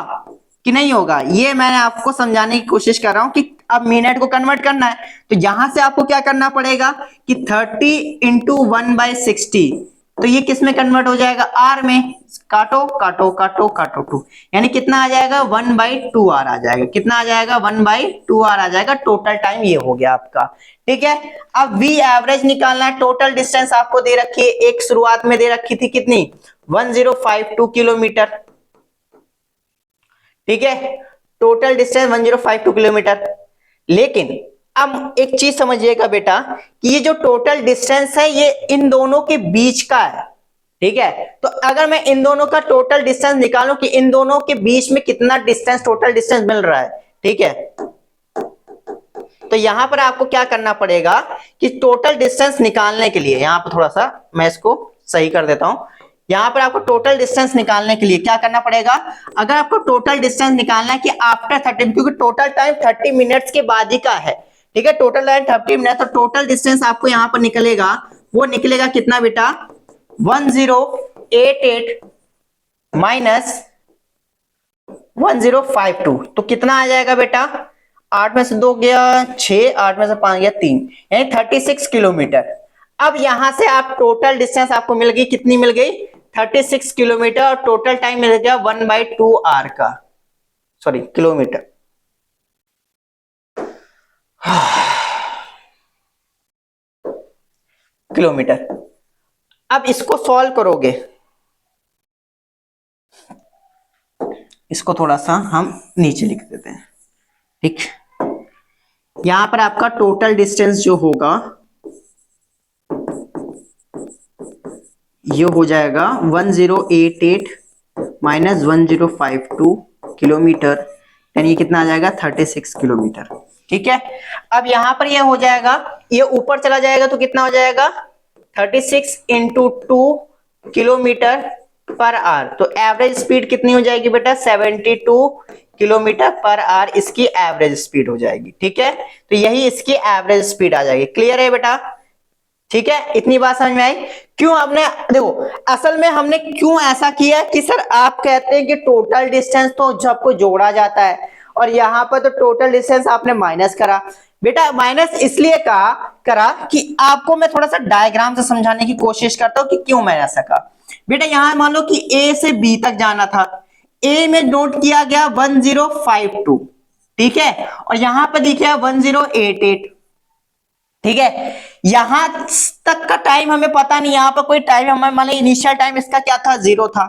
कि नहीं होगा। ये मैंने आपको समझाने की कोशिश कर रहा हूं कि अब मिनट को कन्वर्ट करना है, तो यहां से आपको क्या करना पड़ेगा कि 30 इंटू 1/60, तो ये किस में कन्वर्ट हो जाएगा, आर में। काटो काटो काटो काटो 2, यानी कितना आ जाएगा 1/2 आर आ जाएगा, कितना आ जाएगा 1/2 आर आ जाएगा। टोटल टाइम ये हो गया आपका, ठीक है। अब वी एवरेज निकालना है, टोटल डिस्टेंस आपको दे रखी है, एक शुरुआत में दे रखी थी कितनी 1052 किलोमीटर, ठीक है, टोटल डिस्टेंस 1052 किलोमीटर। लेकिन अब एक चीज समझिएगा बेटा कि ये जो टोटल डिस्टेंस है ये इन दोनों के बीच का है, ठीक है। तो अगर मैं इन दोनों का टोटल डिस्टेंस निकालूं कि इन दोनों के बीच में कितना डिस्टेंस, टोटल डिस्टेंस मिल रहा है, ठीक है, तो यहां पर आपको क्या करना पड़ेगा कि टोटल डिस्टेंस निकालने के लिए, यहां पर थोड़ा सा मैं इसको सही कर देता हूं, यहां पर आपको टोटल डिस्टेंस निकालने के लिए क्या करना पड़ेगा, अगर आपको टोटल डिस्टेंस निकालना है कि आफ्टर 30, क्योंकि टोटल टाइम 30 मिनट्स के बाद ही का है, ठीक है, टोटल टाइम 30 मिनट, तो टोटल डिस्टेंस आपको यहां पर निकलेगा, वो निकलेगा कितना बेटा 1088 माइनस 1052, तो कितना आ जाएगा बेटा, 8 में से 2 गया 6, 8 में से 5 गया 3, यानी 36 किलोमीटर। अब यहां से आप टोटल डिस्टेंस आपको मिल गई, कितनी मिल गई 36 किलोमीटर, और टोटल टाइम मिल गया 1/2 आवर का, सॉरी किलोमीटर। किलोमीटर। अब इसको सॉल्व करोगे, इसको थोड़ा सा हम नीचे लिख देते हैं, ठीक। यहां पर आपका टोटल डिस्टेंस जो होगा ये हो जाएगा 1088 माइनस 1052 किलोमीटर, यानी कितना आ जाएगा 36 किलोमीटर, ठीक है। अब यहां पर ये हो जाएगा, ये ऊपर चला जाएगा तो कितना हो जाएगा 36 इंटू 2 किलोमीटर पर आवर, तो एवरेज स्पीड कितनी हो जाएगी बेटा 72 किलोमीटर पर आवर, इसकी एवरेज स्पीड हो जाएगी, ठीक है। तो यही इसकी एवरेज स्पीड आ जाएगी। क्लियर है बेटा, ठीक है, इतनी बात समझ में आई। क्यों हमने, देखो असल में हमने क्यों ऐसा किया कि सर आप कहते हैं कि टोटल डिस्टेंस तो सबको जोड़ा जाता है, और यहां पर तो टोटल डिस्टेंस आपने माइनस करा। बेटा माइनस इसलिए करा कि आपको मैं थोड़ा सा डायग्राम से समझाने की कोशिश करता हूं कि क्यों मैंने ऐसा कहा। बेटा यहां मान लो कि ए से बी तक जाना था, ए में नोट किया गया 1052, ठीक है, और यहां पर दिखा 1088, ठीक है। यहां तक का टाइम हमें पता नहीं, यहां पर कोई टाइम हमें मान लीजिए इनिशियल टाइम इसका क्या था 0 था,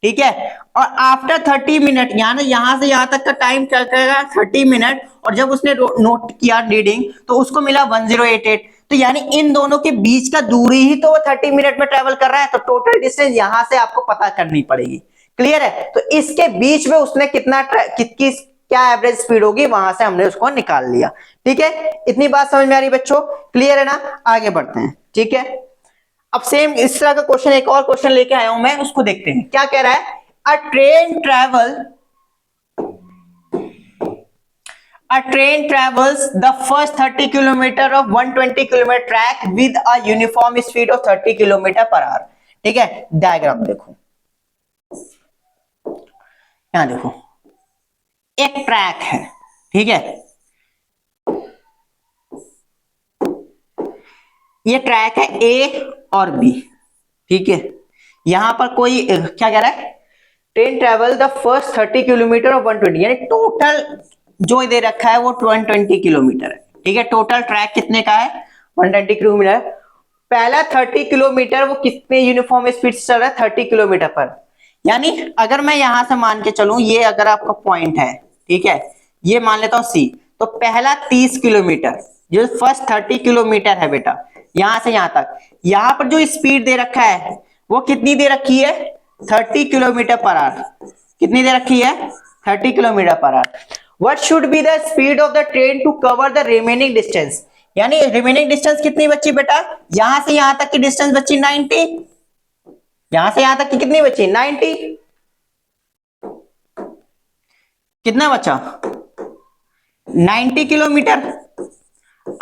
ठीक है, और आफ्टर 30 मिनट यानी यहां से यहां तक का टाइम क्या करेगा 30 मिनट, और जब उसने नोट किया रीडिंग तो उसको मिला 1088, तो यानी इन दोनों के बीच का दूरी ही तो वो 30 मिनट में ट्रेवल कर रहा है, तो टोटल डिस्टेंस यहां से आपको पता करनी पड़ेगी। क्लियर है? तो इसके बीच में उसने कितना क्या एवरेज स्पीड होगी, वहां से हमने उसको निकाल लिया। ठीक है, इतनी बात समझ में आ रही बच्चों? क्लियर है ना? आगे बढ़ते हैं। ठीक है, अब सेम इस तरह का क्वेश्चन, एक और क्वेश्चन लेके आया हूं मैं, उसको देखते हैं क्या कह रहा है। अ train travels the first 30 kilometer of 120 kilometer track with a uniform speed of 30 kilometer per hour। ठीक है, डायग्राम देखो, यहां देखो एक ट्रैक है। ठीक है, ये ट्रैक है ए और बी। ठीक है, यहां पर कोई क्या कह रहा है, train travel the first 30 kilometre of 120, यानी टोटल जो दे रखा है वो 120 किलोमीटर है। ठीक है, टोटल ट्रैक कितने का है, 120 किलोमीटर। पहला 30 किलोमीटर वो कितने यूनिफॉर्म स्पीड से चल रहा है, 30 किलोमीटर पर। यानी अगर मैं यहां से मान के चलूं, ये अगर आपका पॉइंट है, ठीक है, ये मान लेता हूं सी, तो पहला 30 किलोमीटर जो फर्स्ट 30 किलोमीटर है बेटा, यहां से यहां तक, यहां पर जो स्पीड दे रखा है वो कितनी दे रखी है, 30 किलोमीटर पर आवर। कितनी दे रखी है, 30 kilometre per hour. What should be the speed of the train to cover the remaining distance, यानी रिमेनिंग डिस्टेंस कितनी बची बेटा, यहां से यहां तक की डिस्टेंस बची 90, यहां से यहां तक की कितनी बची 90, कितना बचा 90 किलोमीटर।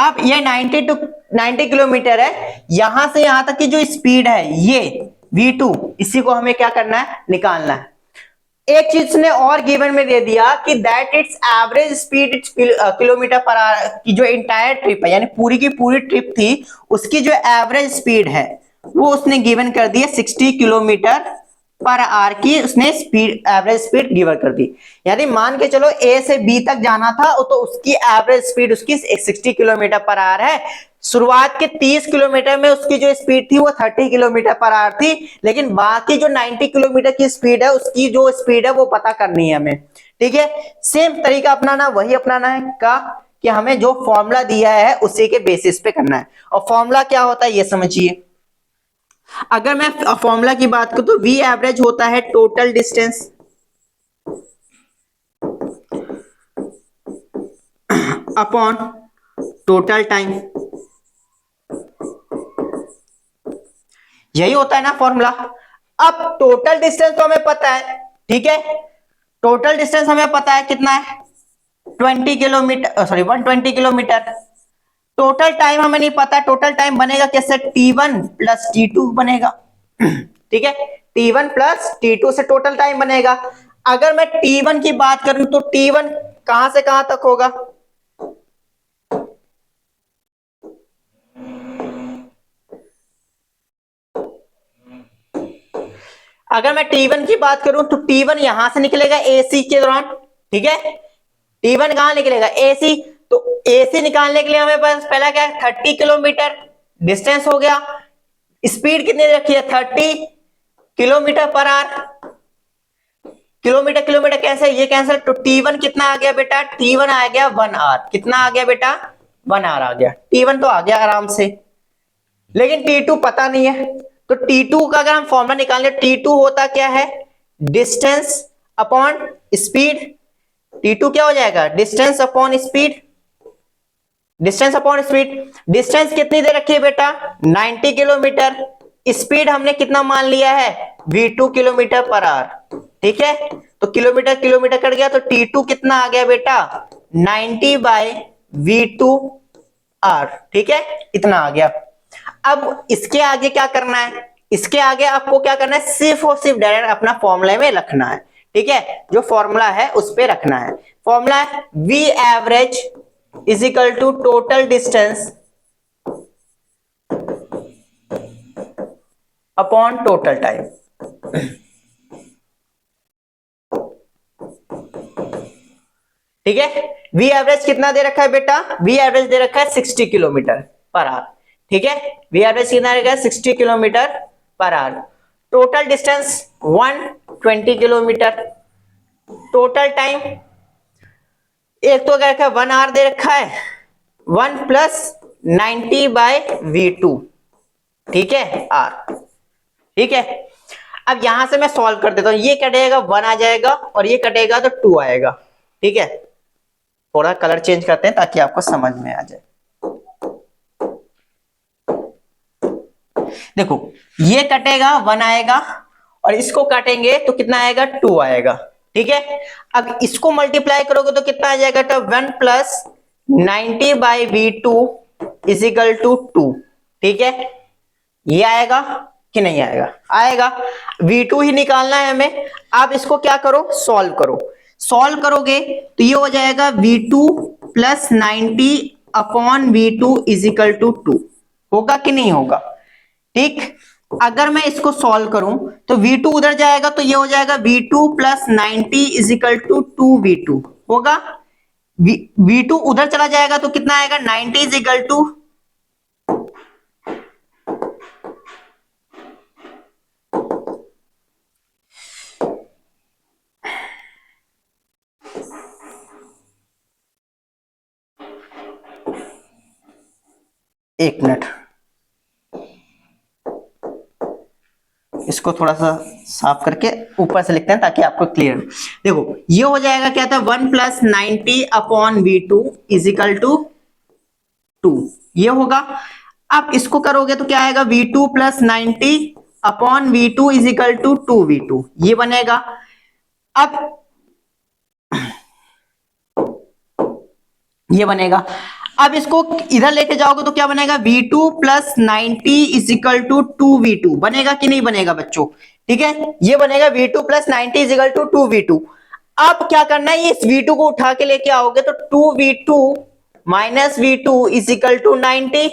अब ये 90 किलोमीटर है, यहां से यहां तक की जो स्पीड है ये v2, इसी को हमें क्या करना है, निकालना है। एक चीज ने और गिवन में दे दिया कि that it's average speed it's kilometre per our की जो इंटायर ट्रिप है, यानी पूरी की पूरी ट्रिप थी, उसकी जो एवरेज स्पीड है वो उसने गिवन कर दी है 60 किलोमीटर पर आवर की, उसने स्पीड एवरेज स्पीड गिवन कर दी। यानी मान के चलो ए से बी तक जाना था, तो उसकी एवरेज स्पीड उसकी 60 किलोमीटर पर आवर है। शुरुआत के 30 किलोमीटर में उसकी जो स्पीड थी वो 30 किलोमीटर पर आवर थी, लेकिन बाकी जो 90 किलोमीटर की स्पीड है उसकी जो स्पीड है वो पता करनी है हमें। ठीक है, सेम तरीका अपनाना, वही अपनाना है का कि हमें जो फॉर्मूला दिया है उसी के बेसिस पे करना है। और फॉर्मूला क्या होता है ये समझिए। अगर मैं फॉर्मूला की बात करूं तो वी एवरेज होता है total distance upon total time, यही होता है ना फॉर्मूला। अब टोटल डिस्टेंस तो हमें पता है, ठीक है, टोटल डिस्टेंस हमें पता है कितना है 20 kilometre, sorry 120 kilometre. Total time हमें नहीं पता, टोटल टाइम बनेगा कैसे, T1 प्लस T2 बनेगा। ठीक है, T1 प्लस T2 से टोटल टाइम बनेगा। अगर मैं T1 की बात करूं तो T1 कहां से कहां तक होगा, अगर मैं T1 की बात करूं तो T1 यहां से निकलेगा AC के दौरान। ठीक है, T1 कहां निकलेगा, AC। तो AC निकालने के लिए हमें पास पहला क्या है, 30 किलोमीटर डिस्टेंस हो गया। स्पीड कितनी रखी है, 30 kilometre per our. Kilometre kilometre कैसे, ये कैंसिल, तो T1 कितना आ गया बेटा, T1 आ गया 1 आवर। कितना आ गया बेटा, 1 आवर आ गया। T1 तो आ गया आराम से, लेकिन T2 पता नहीं है। तो T2 का अगर हम फॉर्मूला निकालें, T2 होता क्या है, डिस्टेंस अपॉन स्पीड। T2 क्या हो जाएगा, distance upon speed, distance upon speed. Distance कितनी दे रखी है बेटा, 90 किलोमीटर। स्पीड हमने कितना मान लिया है, v2 किलोमीटर पर आवर। ठीक है, तो किलोमीटर किलोमीटर कट गया, तो T2 कितना आ गया बेटा, 90 बाय v2 आर। ठीक है, इतना आ गया। अब इसके आगे क्या करना है, इसके आगे आपको क्या करना है, सिर्फ और सिर्फ डायरेक्ट अपना फॉर्मूला में रखना है। ठीक है, जो फॉर्मूला है उस पे रखना है। फॉर्मूला है V average is equal to total distance upon total time. ठीक है, वी एवरेज कितना दे रखा है बेटा, वी एवरेज दे रखा है 60 किलोमीटर पर आवर। ठीक है, वी एवरेज कितना रहेगा, 60 kilometre per our. Total distance 120 kilometre. Total time एक तो क्या रखा है, 1 आवर दे रखा है, 1 प्लस 90/V2, ठीक है, R, ठीक है। अब यहां से मैं सॉल्व कर देता हूं, ये कटेगा 1 आ जाएगा और ये कटेगा तो 2 आएगा, ठीक है। थोड़ा कलर चेंज करते हैं ताकि आपको समझ में आ जाए। देखो ये कटेगा 1 आएगा और इसको काटेंगे तो कितना आएगा 2 आएगा, ठीक है। अब इसको मल्टीप्लाई करोगे तो कितना आ जाएगा, तो 1 plus 90/V2 is equal to 2, ठीक है। ये आएगा कि नहीं आएगा, आएगा। V2 ही निकालना है हमें। आप इसको क्या करो, सॉल्व करो। सॉल्व करोगे तो ये हो जाएगा V2 plus 90/V2 is equal to 2, होगा कि नहीं होगा, ठीक। अगर मैं इसको सॉल्व करूं तो V2 उधर जाएगा तो ये हो जाएगा V2 plus 90 is equal to 2V2 होगा। V2 उधर चला जाएगा तो कितना आएगा, 90 इज इक्वल टू, एक मिनट, इसको थोड़ा सा साफ करके ऊपर से लिखते हैं ताकि आपको क्लियर हो। देखो ये हो जाएगा क्या था, 1 plus 90/V2 is equal to 2, ये होगा। अब इसको करोगे तो क्या आएगा, V2 plus 90/V2 is equal to 2V2, ये बनेगा। अब ये बनेगा। अब इसको इधर लेके जाओगे तो क्या बनेगा, V2 plus 90 is equal to 2V2 बनेगा कि नहीं बनेगा बच्चों, ठीक है। ये बनेगा V2 plus 90 is equal to 2V2। अब क्या करना है, इस V2 को उठा के लेके आओगे तो 2V2 minus V2 is equal to 90,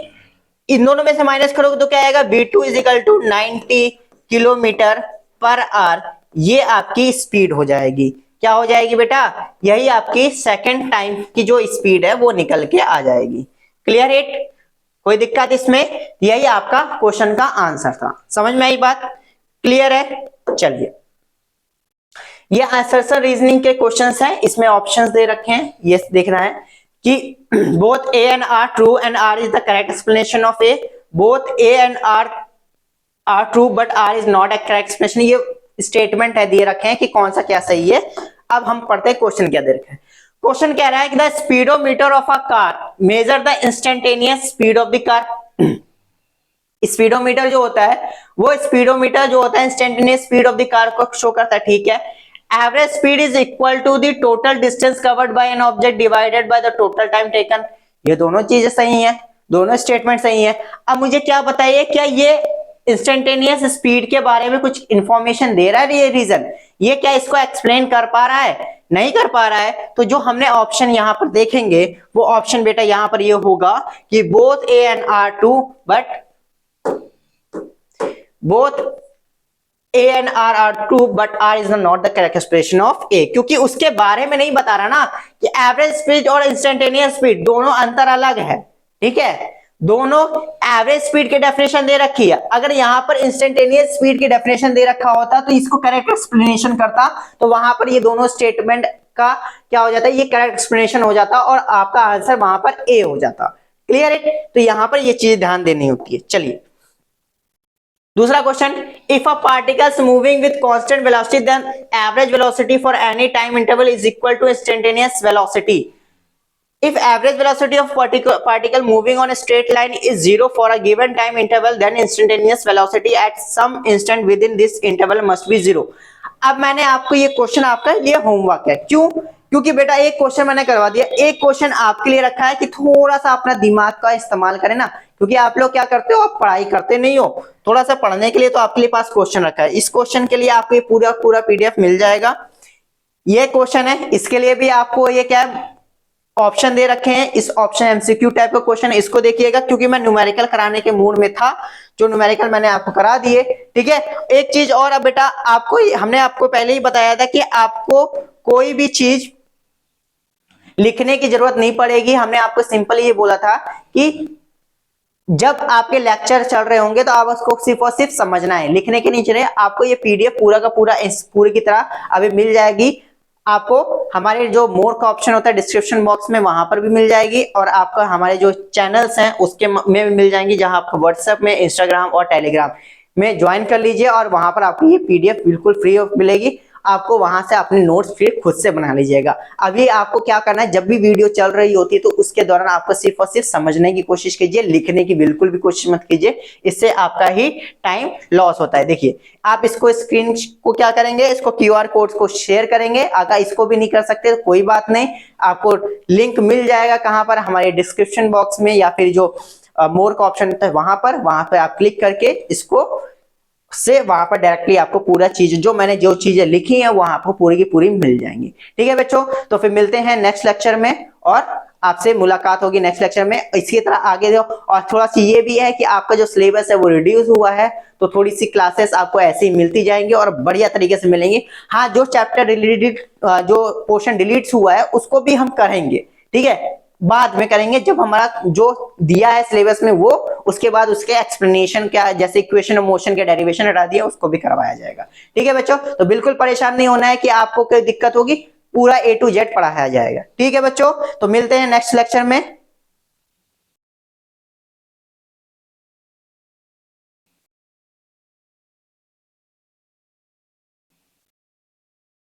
इन दोनों में से माइनस करोगे तो क्या आएगा, V2 is equal to 90 kilometre per hour. ये आपकी स्पीड हो जाएगी, क्या हो जाएगी बेटा, यही आपकी सेकंड टाइम की जो स्पीड है वो निकल के आ जाएगी। क्लियर इट, कोई दिक्कत इसमें, यही आपका क्वेश्चन का आंसर था। समझ में आई बात, क्लियर है। चलिए ये असर्शन रीजनिंग के क्वेश्चंस हैं, इसमें ऑप्शंस दे रखे हैं, ये देखना है कि both A and R true and R is the correct explanation of A, both A and R true but R is not a correct explanation. ये स्टेटमेंट है दिए रखे हैं कि कौन सा क्या सही है। अब हम पढ़ते हैं क्वेश्चन क्या दे रखे हैं। क्वेश्चन कह रहा है कि the speedometer of a car measure the instantaneous speed of the car. Speedometer जो होता है वो स्पीडोमीटर जो होता है instantaneous speed of the car को शो करता है, ठीक है। Average speed is equal to the total distance covered by an object divided by the total time taken. ये दोनों चीजें सही हैं, दोनों स्टेटमेंट सही है। अब मुझे क्या बताइए, क्या ये इंस्टेंटेनियस स्पीड के बारे में कुछ इंफॉर्मेशन दे रहा है ये रीजन, ये क्या इसको एक्सप्लेन कर पा रहा है, नहीं कर पा रहा है। तो जो हमने ऑप्शन यहां पर देखेंगे वो ऑप्शन बेटा यहां पर ये होगा कि both A and R true but both A and R are true but R is not the correct expression of A, क्योंकि उसके बारे में नहीं बता रहा ना कि एवरेज स्पीड और इंस्टेंटेनियस स्पीड दोनों अंतर अलग है, ठीक है। दोनों एवरेज स्पीड की डेफिनेशन दे रखी है। अगर यहां पर इंस्टेंटेनियस स्पीड की डेफिनेशन दे रखा होता तो इसको करेक्ट एक्सप्लेनेशन करता, तो वहां पर ये दोनों स्टेटमेंट का क्या हो जाता है, ये करेक्ट एक्सप्लेनेशन हो जाता और आपका आंसर वहां पर A हो जाता। क्लियर है, तो यहां पर ये चीज ध्यान देनी होती है। चलिए दूसरा question, if a particles moving with constant velocity then average velocity for any time interval is equal to instantaneous velocity. If average velocity of particle moving on a straight line is 0 for a given time interval, then instantaneous velocity at some instant within this interval must be 0। अब मैंने आपको ये question आपका ये homework है, क्यों, क्योंकि बेटा एक क्वेश्चन मैंने करवा दिया, एक क्वेश्चन आपके लिए रखा है कि थोड़ा सा अपना दिमाग का इस्तेमाल करें ना, क्योंकि आप लोग क्या करते हो, आप पढ़ाई करते नहीं हो, थोड़ा सा पढ़ने के लिए तो आपके लिए पास क्वेश्चन रखा है। इस क्वेश्चन के लिए आपको ये पूरा PDF मिल जाएगा। ये क्वेश्चन है, इसके लिए भी आपको ये क्या ऑप्शन दे रखे हैं, इस ऑप्शन एमसीक्यू टाइप का क्वेश्चन है, इसको देखिएगा क्योंकि मैं न्यूमेरिकल कराने के मूड में था, जो न्यूमेरिकल मैंने आपको करा दिए, ठीक है। एक चीज और, अब बेटा आपको हमने आपको पहले ही बताया था कि आपको कोई भी चीज लिखने की जरूरत नहीं पड़ेगी। हमने आपको सिंपल ये बोला था कि जब आपके लेक्चर चल रहे होंगे तो आप उसको सिर्फ और सिर्फ समझना है, लिखने के नहीं चले। आपको ये PDF पूरा का पूरा पूरी की तरह अभी मिल जाएगी, आपको हमारे जो मोर का ऑप्शन होता है डिस्क्रिप्शन बॉक्स में, वहां पर भी मिल जाएगी, और आपका हमारे जो चैनल्स हैं उसके में भी मिल जाएंगी, जहां आपको व्हाट्सएप में, इंस्टाग्राम और टेलीग्राम में ज्वाइन कर लीजिए, और वहां पर आपको ये पीडीएफ बिल्कुल फ्री ऑफ मिलेगी। आपको वहां से अपने नोट्स फिर खुद से बना लीजिएगा। अभी आपको क्या करना है, जब भी वीडियो चल रही होती है तो उसके दौरान आपको सिर्फ और सिर्फ समझने की कोशिश कीजिए, लिखने की बिल्कुल भी कोशिश मत कीजिए, इससे आपका ही टाइम लॉस होता है। देखिए आप इसको स्क्रीन को क्या करेंगे, इसको क्यूआर कोड को शेयर करेंगे। अगर इसको भी नहीं कर सकते तो कोई बात नहीं, आपको लिंक मिल जाएगा कहां पर, हमारे डिस्क्रिप्शन बॉक्स में, या फिर जो मोर का ऑप्शन होता है वहां पर आप क्लिक करके इसको से वहां पर डायरेक्टली आपको पूरा चीज जो मैंने जो चीजें लिखी हैं वहां आपको पूरी की पूरी मिल जाएंगी। ठीक है बच्चों, तो फिर मिलते हैं नेक्स्ट लेक्चर में, और आपसे मुलाकात होगी नेक्स्ट लेक्चर में। इसी तरह आगे दो, और थोड़ा सी ये भी है कि आपका जो सिलेबस है वो रिड्यूस हुआ है, तो थोड़ी सी क्लासेस आपको ऐसे ही मिलती जाएंगी और बढ़िया तरीके से मिलेंगी। हाँ, जो चैप्टर रिलेटेड जो पोर्शन डिलीट हुआ है उसको भी हम करेंगे, ठीक है, बाद में करेंगे, जब हमारा जो दिया है सिलेबस में वो, उसके बाद उसके एक्सप्लेनेशन क्या, जैसे इक्वेशन ऑफ मोशन के डेरिवेशन हटा दिया उसको भी करवाया जाएगा। ठीक है बच्चों, तो बिल्कुल परेशान नहीं होना है कि आपको कोई दिक्कत होगी, पूरा A to Z पढ़ाया जाएगा। ठीक है बच्चों, तो मिलते हैं नेक्स्ट लेक्चर में।